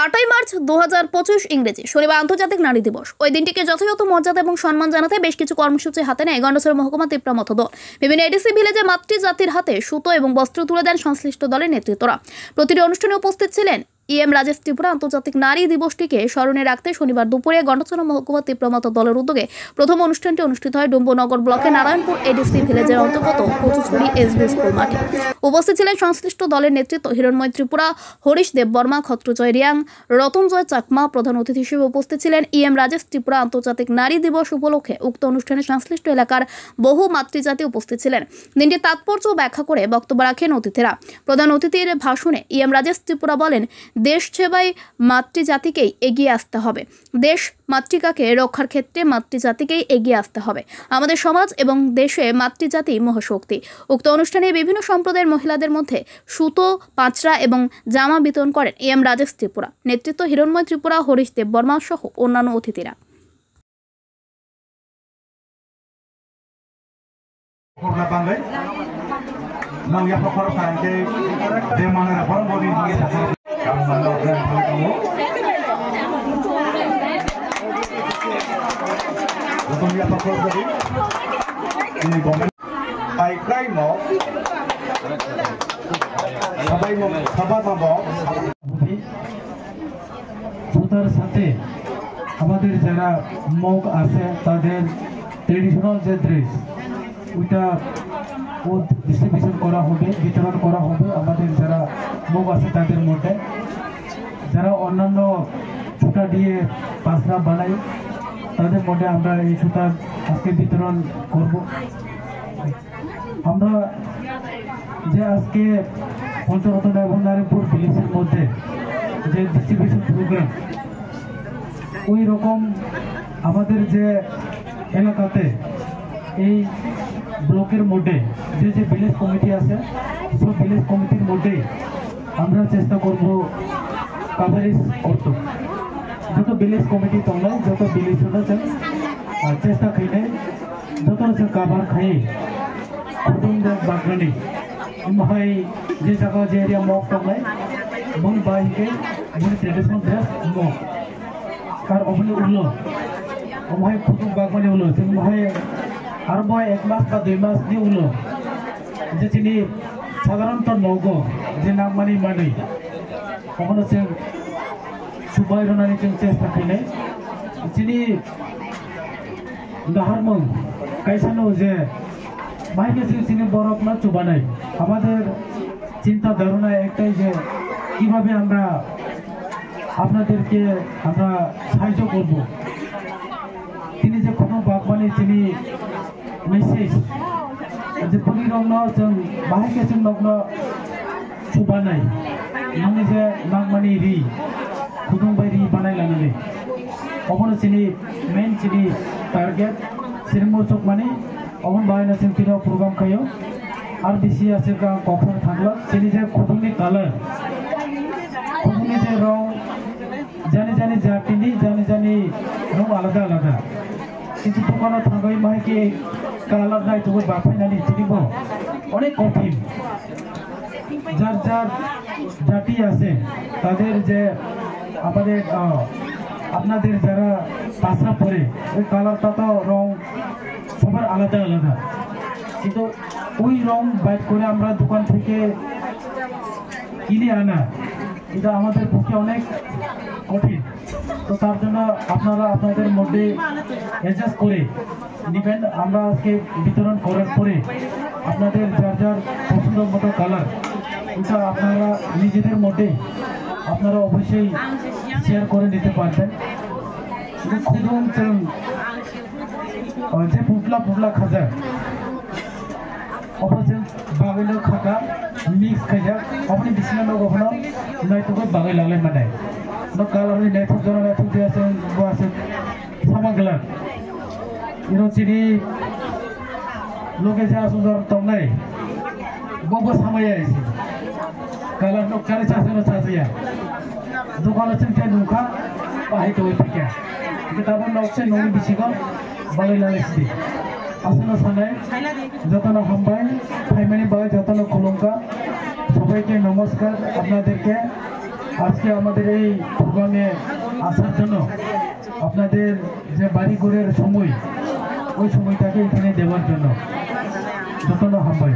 8ই March 2025 ইংরেজি শনিবার আন্তর্জাতিক নারী দিবস। ওই দিনটিকে যথাযথ মর্যাদা এবং সম্মান জানাতে বেশ কিছু কর্মসূচি হাতে নেয় গন্ডাছড়া মহকুমা তিপ্রা মতো দল। বিভিন্ন এডিসি ভিলেজে মাতৃজাতির হাতে সুতো এবং বস্ত্র তুলে দেন সংশ্লিষ্ট দলের নেতৃত্বরা। প্রতিটি অনুষ্ঠানে উপস্থিত ছিলেন ইএম রাজেশ ত্রিপুরা। আন্তর্জাতিক নারী দিবসটিকে স্মরণে রাখতে শনিবার দুপুরে গন্ডাছড়া মহকুমা তিপ্রা মতো দলের উদ্যোগে প্রথম অনুষ্ঠানটি অনুষ্ঠিত হয় ডুম্বনগর ব্লকের নারায়ণপুর এডিসি ভিলেজের অন্তর্গত কচুছড়ি এসবি স্কুল মাঠে। উপস্থিত ছিলেন সংশ্লিষ্ট দলের নেতৃত্ব হিরণময় ত্রিপুরা, হরিশ দেববর্মা, খত্রজয় রিয়াং, রতনজয় চাকমা। প্রধান অতিথি হিসেবে উপস্থিত ছিলেন ইএম রাজেশ ত্রিপুরা। আন্তর্জাতিক নারী দিবস উপলক্ষে উক্ত অনুষ্ঠানে সংশ্লিষ্ট এলাকার বহু মাতৃজাতি উপস্থিত ছিলেন। দিনটির তাৎপর্য ব্যাখ্যা করে বক্তব্য রাখেন অতিথিরা। প্রধান অতিথির ভাষণে ইএম রাজেশ ত্রিপুরা বলেন, দেশ সেবায় মাতৃজাতিকেই এগিয়ে আসতে হবে। দেশ মাতৃকাকে রক্ষার ক্ষেত্রে মাতৃজাতিকেই এগিয়ে আসতে হবে। আমাদের সমাজ এবং দেশে মাতৃজাতি মহাশক্তি। উক্ত অনুষ্ঠানে বিভিন্ন সম্প্রদায়ের মহিলাদের মধ্যে সুতো, পাঁচরা এবং জামা বিতরণ করেন ইএম রাজেশ ত্রিপুরা। নেতৃত্ব হিরণময় ত্রিপুরা, হরিশ দেববর্মা সহ অন্যান্য অতিথিরা। সুতার সাথে আমাদের যারা মগ আছে তাদের ট্রেডিশনাল যে ড্রেস ওইটা ডিস্ট্রিবিউশন করা হবে, বিতরণ করা হবে আমাদের যারা মগ আছে তাদের মধ্যে। যারা অন্যান্য সুতা দিয়ে পাঁচরা বানাই তাদের মধ্যে আমরা এই সুতা আজকে বিতরণ করব। আমরা যে আজকে পঞ্চরত্ন এবং নারায়ণপুর ভিলেজের মধ্যে যে ডিস্ট্রিবিউশন প্রোগ্রাম, ওই রকম আমাদের যে এলাকাতে এই ব্লকের মধ্যে যে যে ভিলেজ কমিটি আছে সব ভিলেজ কমিটির মধ্যে আমরা চেষ্টা করব কাভারেজ করতে। যত ভিলেজ কমিটি তলায় যত ভিলেজ আছেন চেষ্টা খাইলে যত আছে কাভার খাইয়ে কুটুম বাগানে महाय जे जगह जे एरिया मग तंगलाय बन बाइके बन ट्रेडिशनल ड्रेस मग कार अबले उलो महाय कुटुम बागाने उलो जों महाय आरो बय 1 मास बा 2 मास नि उलो जे तिनि साधारणत नगो जे नाममानि मानै कखनो जों सुबाय रनानि जों चेष्टा खाइनाय तिनि दाहारमों कायसानो जे माइके सिने बरफ ना चुबानाय আমাদের চিন্তা ধারণা একটাই যে কিভাবে আমরা আপনাদেরকে আমরা সাহায্য করব। তিনি যে কোনো বাগবানি তিনি মেসেজ যে পরিরংন जों बाहायके जों नग्न चुबानाय नंनि जे नागमानि रि खुदुं बायरि बानायलानानै अबनो सिनि मेन सिनि टारगेट सिरिमो चकमानि अबन बायना जों तिनो प्रग्राम खायो আর বেশি আছে কখন থাকলো তিনি যে খুবই কালার খুবই যে রং জানি জানি জাতিনি জানি জানি রং আলাদা আলাদা কিন্তু দোকানে থাকাই মাইকে কালার নাই তো বাপাইনানি চিনিব অনেক কঠিন। যার যার জাতি আছে তাদের যে আমাদের আপনাদের যারা পাশা পরে ওই কালারটা তো রং সবার আলাদা আলাদা, কিন্তু ওই রং বাইট করে আমরা দোকান থেকে কিনে আনা এটা আমাদের পক্ষে অনেক কঠিন। তো তার জন্য আপনারা আপনাদের মধ্যে অ্যাডজাস্ট করে নেবেন। আমরা আজকে বিতরণ করার পরে আপনাদের যার যার পছন্দ মতো কালার এটা আপনারা নিজেদের মধ্যে আপনারা অবশ্যই শেয়ার করে নিতে পারবেন। খুদুম যে পুটলা পুটলা খাজা অপরজন বাগাইলো খাকা মিক্স খাইজা আপনি বিছনা লগনো নাইতোকে বাগাই লালে মানে ন কালারনি নাইতো জন নাইতো যে আছে আছে সামাগলা ইনো চিনি লোকে যা সুন্দর তংলাই বব সামাই আইছি কালার ন কারে চাসনো চাসিয়া দোকান আছে তে নুখা পাই তো পিকা কিতাবন নকছে ননি বিছিগন বাগাই লালেছি আসলে সানাই যতন হামবাই ফাইমানি বাই যতন খুলুমকা সবাইকে নমস্কার। আপনাদেরকে আজকে আমাদের এই প্রোগ্রামে আসার জন্য আপনাদের যে বাড়ি ঘরের সময় ওই সময়টাকে এখানে দেওয়ার জন্য যত হাম্বাই।